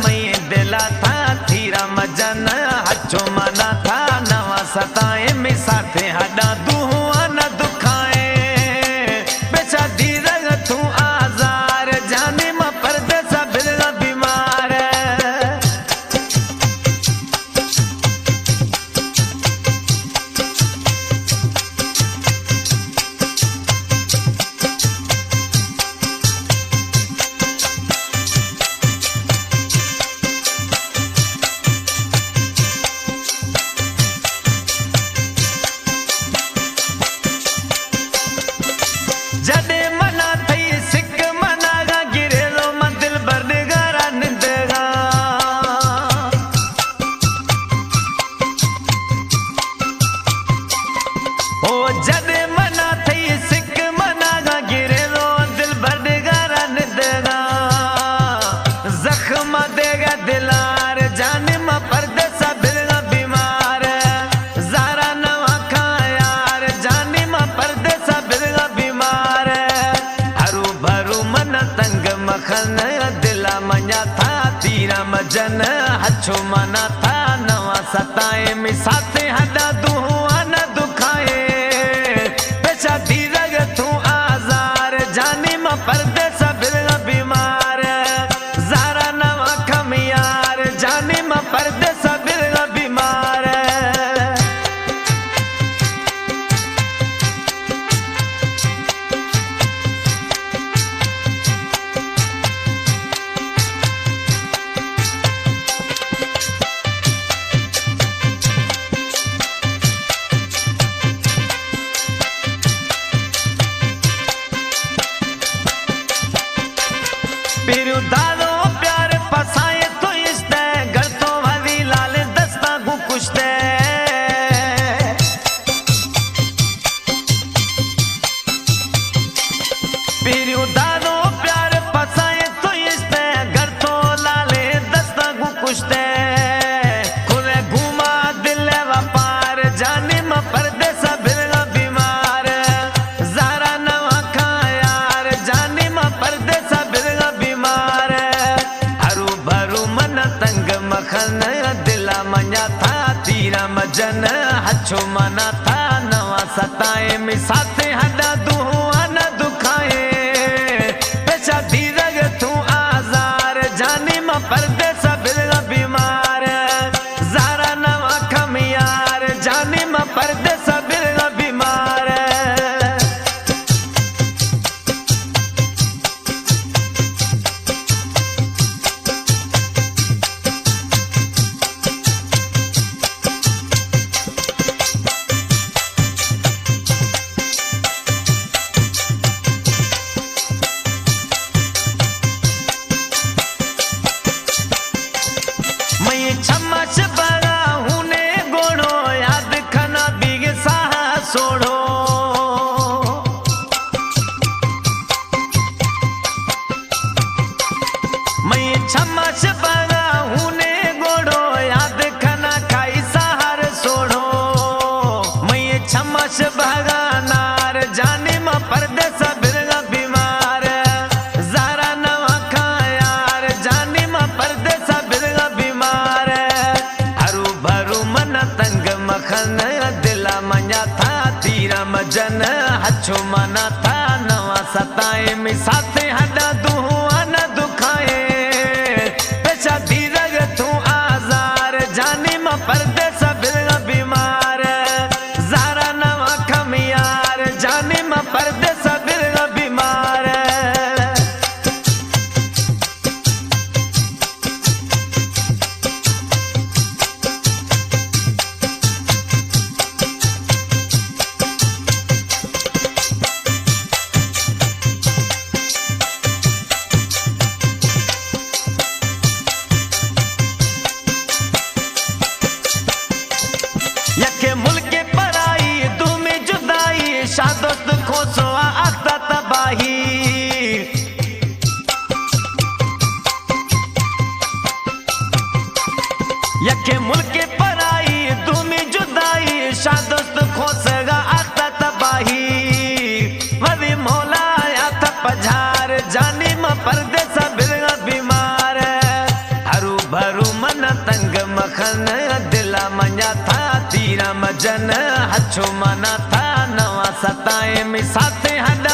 मैं दिला था थीरा मजन हचो मना था नवा सताए में साथे हडा दुआ न दुखाए बेचा धीरग तू आजार जाने म परदेसा बिरला बीमार जडे मना थई सिक मनागा गिरेलो मंदिल बरगारा निंदगा ओ जडे मना थई सिक मनागा गिरेलो दिल बरगारा निंदगा जख्म देगा दिलार जाने म परदेसा बिरगा बीमार ज़ारा नवा खा यार जाने म परदेसा बिरगा बीमार हरू भरू मन तंग मखन दिला मञा था तीरा मजन हछो मना था नवा सताए में साथे हडा दुआ न दुखाए पेशा धीरग तू आजार जाने म परदेसा बिरगा बीमार ज़ारा नवा खम यार जाने म परदेसा बिरगा बीमार पिरु दादो प्यार पसाए तो इस्ते घर तो भरी लाल दस्ता गु कुश्ते पिरु दादो प्यार पसाए तो इस्ते घर तो लाले दस्ता गु कुश्ते खुले घुमा दिल वपार जाने म परदेसा बिरगा बीमार ज़ारा नवा खा यार जाने म परदेसा बिरगा बीमार हरू भरू मन तंग मखन दिला मञा था तीरा मजन हछो मना था नवा सताए में साथे हडा दुआ न दुखाए पेशा धीरग तू आजार जाने म परदेसा बिरगा बीमार ज़ारा नवा खम यार जाने म परदेसा बिरगा बीमार मैं छमच बड़ा हूने गोड़ो याद खना बिग साहा सोड़ो मैं छमच बड़ा हूने गोड़ो याद खना खाई सहार सोड़ो मैं छमच बगा नार जाने म परदेसा बिरगा बीमार ज़ारा नवा खा यार जाने म परदेसा बिरगा बीमार हरू भरू मन तंग मखन दिला मञा था तीरा मजन हछो मना था नवा सताए में साथे हडा दुआ न दुखाए पेशा धीरग तू आजार जाने म परदेसा बिरगा बीमार ज़ारा नवा खम यार जाने म परदेसा बिरगा बीमार यके मुल्क पराई तुम्हें जुदाई शादोस्त खोसवा आता तबाही यके मुल्क पराई तुम्हें जुदाई शादोस्त खोसगा आता तबाही वरी मौला या था पझार जाने म परदेसा बिरगा बीमार हरू धीरा मजन हच्छो मना था नवा सताए में साथे हद